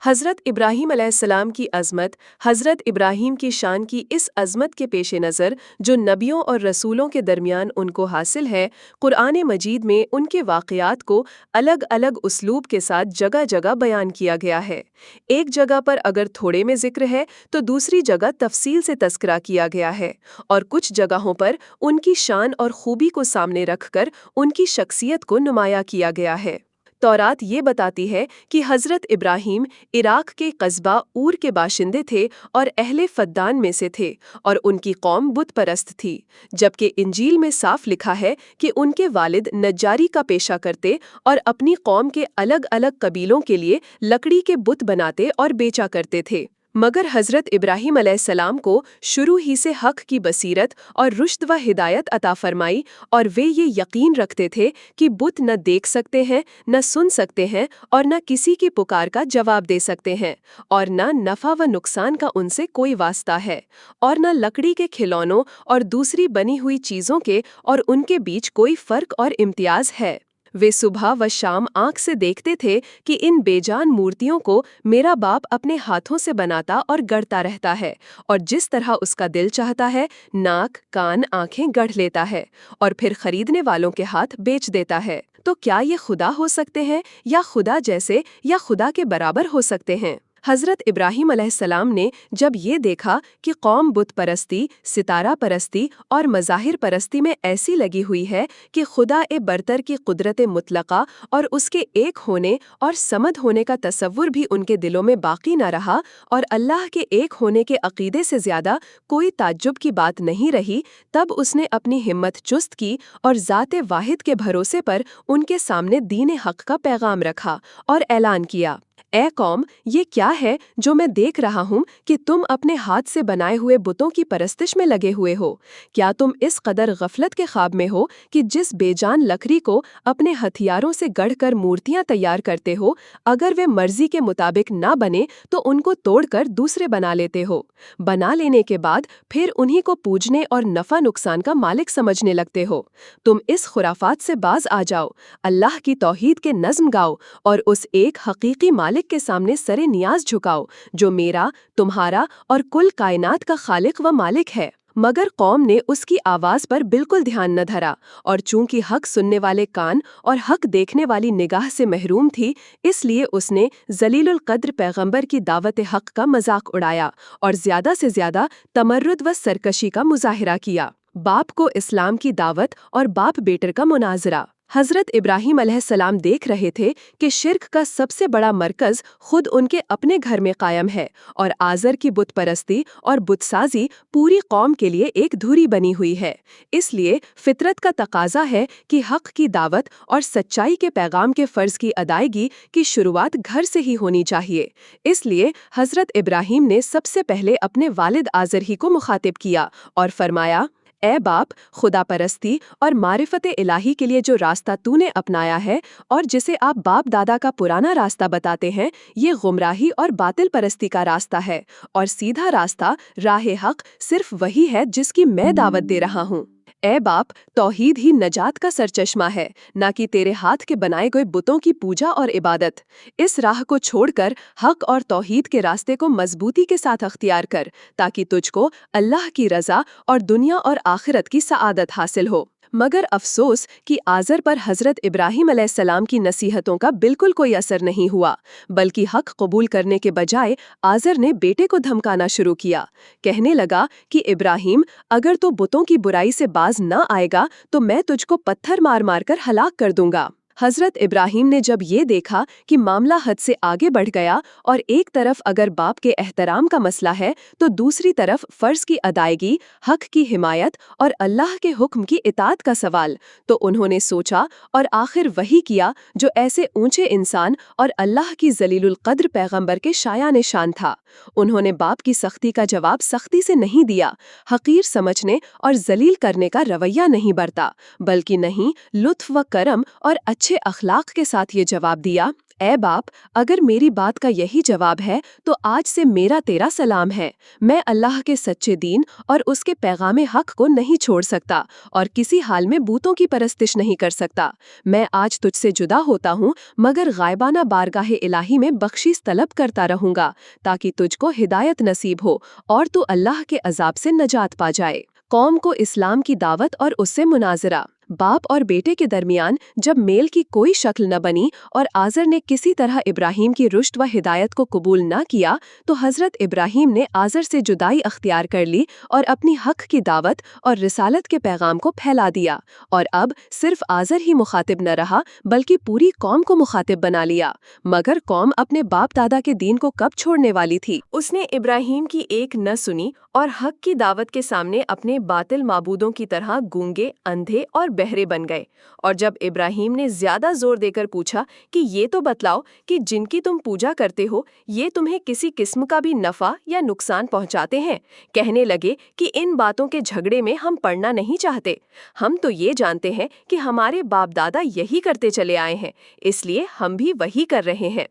हज़रत इब्राहीम अलैहिस्सलाम की अज़मत, हज़रत इब्राहीम की शान की इस अज़मत के पेश नज़र जो नबियों और रसूलों के दरमियान उनको हासिल है, कुरान मजीद में उनके वाक़यात को अलग अलग उसलूब के साथ जगह जगह बयान किया गया है। एक जगह पर अगर थोड़े में ज़िक्र है तो दूसरी जगह तफ़सील से तज़किरा किया गया है, और कुछ जगहों पर उनकी शान और खूबी को सामने रखकर उनकी शख्सियत को नुमाया किया गया है। तौरात ये बताती है कि हज़रत इब्राहीम इराक के कस्बा ऊर के बाशिंदे थे और अहले फद्दान में से थे, और उनकी कौम बुत परस्त थी। जबकि इंजील में साफ लिखा है कि उनके वालिद नज्जारी का पेशा करते और अपनी कौम के अलग अलग कबीलों के लिए लकड़ी के बुत बनाते और बेचा करते थे। मगर हज़रत इब्राहीम अलैहिस्सलाम को शुरू ही से हक़ की बसीरत और रुश्द व हिदायत अता फरमाई, और वे ये यकीन रखते थे कि बुत न देख सकते हैं, न सुन सकते हैं, और न किसी की पुकार का जवाब दे सकते हैं, और न नफ़ा व नुकसान का उनसे कोई वास्ता है, और न लकड़ी के खिलौनों और दूसरी बनी हुई चीज़ों के और उनके बीच कोई फ़र्क और इम्तियाज़ है। वे सुबह व शाम आँख से देखते थे कि इन बेजान मूर्तियों को मेरा बाप अपने हाथों से बनाता और गढ़ता रहता है, और जिस तरह उसका दिल चाहता है नाक कान आँखें गढ़ लेता है और फिर खरीदने वालों के हाथ बेच देता है। तो क्या ये खुदा हो सकते हैं, या खुदा जैसे, या खुदा के बराबर हो सकते हैं? हज़रत इब्राहीम अलैहिस्सलाम ने जब ये देखा कि कौम बुत परस्ती, सितारा परस्ती और मज़ाहिर परस्ती में ऐसी लगी हुई है कि खुदा ए बरतर की कुदरत मुतलका और उसके एक होने और समद होने का तसव्वुर भी उनके दिलों में बाकी न रहा, और अल्लाह के एक होने के अक़ीदे से ज़्यादा कोई ताज्जुब की बात नहीं रही, तब उसने अपनी हिम्मत चुस्त की और ज़ाते वाहिद के भरोसे पर उनके सामने दीन हक़ का पैगाम रखा और ऐलान किया, ए कौम, ये क्या है जो मैं देख रहा हूँ कि तुम अपने हाथ से बनाए हुए बुतों की परस्तिश में लगे हुए हो? क्या तुम इस कदर गफलत के ख्वाब में हो कि जिस बेजान लकड़ी को अपने हथियारों से गढ़कर मूर्तियाँ तैयार करते हो, अगर वे मर्जी के मुताबिक ना बने तो उनको तोड़कर दूसरे बना लेते हो। बना लेने के बाद फिर उन्हीं को पूजने और नफ़ा नुकसान का मालिक समझने लगते हो। तुम इस खुराफात से बाज आ जाओ, अल्लाह की तौहीद के नज़्म गाओ और उस एक हकीकी मालिक के सामने सरे नियाज झुकाओ जो मेरा, तुम्हारा और कुल कायनात का खालिक व मालिक है। मगर कौम ने उसकी आवाज़ पर बिल्कुल ध्यान न धरा, और चूंकि हक सुनने वाले कान और हक देखने वाली निगाह से महरूम थी, इसलिए उसने जलीलुल कद्र पैगंबर की दावत हक का मजाक उड़ाया और ज़्यादा से ज़्यादा तमर्रुद व सरकशी का मुजाहिरा किया। बाप को इस्लाम की दावत और बाप बेटर का मुनाजरा। हज़रत इब्राहीम अलैहिस्सलाम देख रहे थे कि शिर्क का सबसे बड़ा मरकज़ खुद उनके अपने घर में कायम है, और आज़र की बुत परस्ती और बुतसाजी पूरी कौम के लिए एक धुरी बनी हुई है। इसलिए फितरत का तकाजा है कि हक़ की दावत और सच्चाई के पैगाम के फ़र्ज़ की अदायगी की शुरुआत घर से ही होनी चाहिए। इसलिए हज़रत इब्राहीम ने सबसे पहले अपने वालिद आज़र ही को मुखातिब किया और फरमाया, ए बाप, खुदा परस्ती और मारिफत इलाही के लिए जो रास्ता तूने अपनाया है और जिसे आप बाप दादा का पुराना रास्ता बताते हैं, ये गुमराही और बातिल परस्ती का रास्ता है, और सीधा रास्ता राह हक सिर्फ वही है जिसकी मैं दावत दे रहा हूँ। ए बाप, तौहीद ही नजात का सरचश्मा है, ना कि तेरे हाथ के बनाए गए बुतों की पूजा और इबादत। इस राह को छोड़कर हक और तौहीद के रास्ते को मजबूती के साथ अख्तियार कर, ताकि तुझको अल्लाह की रज़ा और दुनिया और आखिरत की सआदत हासिल हो। मगर अफसोस कि आज़र पर हज़रत इब्राहीम अलैहिस्सलाम की नसीहतों का बिल्कुल कोई असर नहीं हुआ, बल्कि हक कबूल करने के बजाय आज़र ने बेटे को धमकाना शुरू किया। कहने लगा कि इब्राहीम, अगर तो बुतों की बुराई से बाज न आएगा तो मैं तुझको पत्थर मार मार कर हलाक कर दूंगा। हज़रत इब्राहीम ने जब ये देखा कि मामला हद से आगे बढ़ गया, और एक तरफ अगर बाप के एहतराम का मसला है तो दूसरी तरफ फ़र्ज़ की अदायगी, हक़ की हिमायत और अल्लाह के हुक्म की इताअत का सवाल, तो उन्होंने सोचा और आखिर वही किया जो ऐसे ऊंचे इंसान और अल्लाह की जलीलुल कद्र पैगंबर के शाया निशान था। उन्होंने बाप की सख्ती का जवाब सख्ती से नहीं दिया, हकीर समझने और जलील करने का रवैया नहीं बरता, बल्कि नहीं, लुत्फ़ व करम और अच्छे اچھے اخلاق کے ساتھ یہ جواب دیا، اے باپ، اگر میری بات کا یہی جواب ہے تو آج سے میرا تیرا سلام ہے۔ میں اللہ کے سچے دین اور اس کے پیغام حق کو نہیں چھوڑ سکتا اور کسی حال میں بتوں کی پرستش نہیں کر سکتا۔ میں آج تجھ سے جدا ہوتا ہوں، مگر غائبانہ بارگاہ الہی میں بخشش طلب کرتا رہوں گا تاکہ تجھ کو ہدایت نصیب ہو اور تو اللہ کے عذاب سے نجات پا جائے۔ قوم کو اسلام کی دعوت اور اس سے مناظرہ۔ باپ اور بیٹے کے درمیان جب میل کی کوئی شکل نہ بنی اور آزر نے کسی طرح ابراہیم کی رشد و ہدایت کو قبول نہ کیا تو حضرت ابراہیم نے آزر سے جدائی اختیار کر لی اور اپنی حق کی دعوت اور رسالت کے پیغام کو پھیلا دیا، اور اب صرف آزر ہی مخاطب نہ رہا بلکہ پوری قوم کو مخاطب بنا لیا۔ مگر قوم اپنے باپ دادا کے دین کو کب چھوڑنے والی تھی؟ اس نے ابراہیم کی ایک نہ سنی اور حق کی دعوت کے سامنے اپنے باطل معبودوں کی طرح گونگے، اندھے اور بہرے بن گئے۔ اور جب ابراہیم نے زیادہ زور دے کر پوچھا کہ یہ تو بتلاؤ کہ جن کی تم پوجا کرتے ہو یہ تمہیں کسی قسم کا بھی نفع یا نقصان پہنچاتے ہیں، کہنے لگے کہ ان باتوں کے جھگڑے میں ہم پڑنا نہیں چاہتے۔ ہم تو یہ جانتے ہیں کہ ہمارے باپ دادا یہی کرتے چلے آئے ہیں، اس لیے ہم بھی وہی کر رہے ہیں۔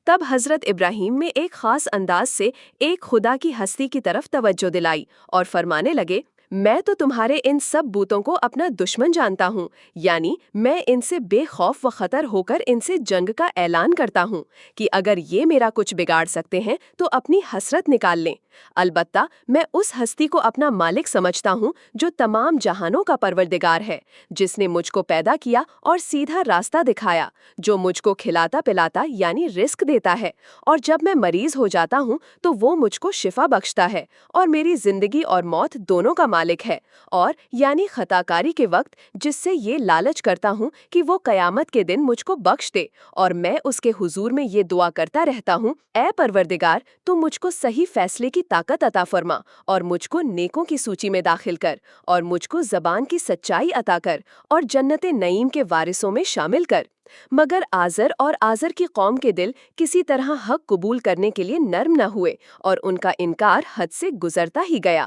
تب حضرت ابراہیم میں ایک خاص انداز سے ایک خدا کی ہستی کی طرف توجہ دلائی اور فرمانے لگے، میں تو تمہارے ان سب بتوں کو اپنا دشمن جانتا ہوں، یعنی میں ان سے بے خوف و خطر ہو کر ان سے جنگ کا اعلان کرتا ہوں کہ اگر یہ میرا کچھ بگاڑ سکتے ہیں تو اپنی حسرت نکال لیں۔ البتہ میں اس ہستی کو اپنا مالک سمجھتا ہوں جو تمام جہانوں کا پروردگار ہے، جس نے مجھ کو پیدا کیا اور سیدھا راستہ دکھایا، جو مجھ کو کھلاتا پلاتا یعنی رزق دیتا ہے، اور جب میں مریض ہو جاتا ہوں تو وہ مجھ کو شفا بخشتا ہے، اور میری زندگی اور موت دونوں کا مالک ہے، اور یعنی خطا کاری کے وقت جس سے یہ لالچ کرتا ہوں کہ وہ قیامت کے دن مجھ کو بخش دے، اور میں اس کے حضور میں یہ دعا کرتا رہتا ہوں، اے پروردگار، تو مجھ کو صحیح فیصلے کی طاقت عطا فرما اور مجھ کو نیکوں کی سوچی میں داخل کر، اور مجھ کو زبان کی سچائی عطا کر اور جنت نعیم کے وارثوں میں شامل کر۔ مگر آزر اور آزر کی قوم کے دل کسی طرح حق قبول کرنے کے لیے نرم نہ ہوئے اور ان کا انکار حد سے گزرتا ہی گیا۔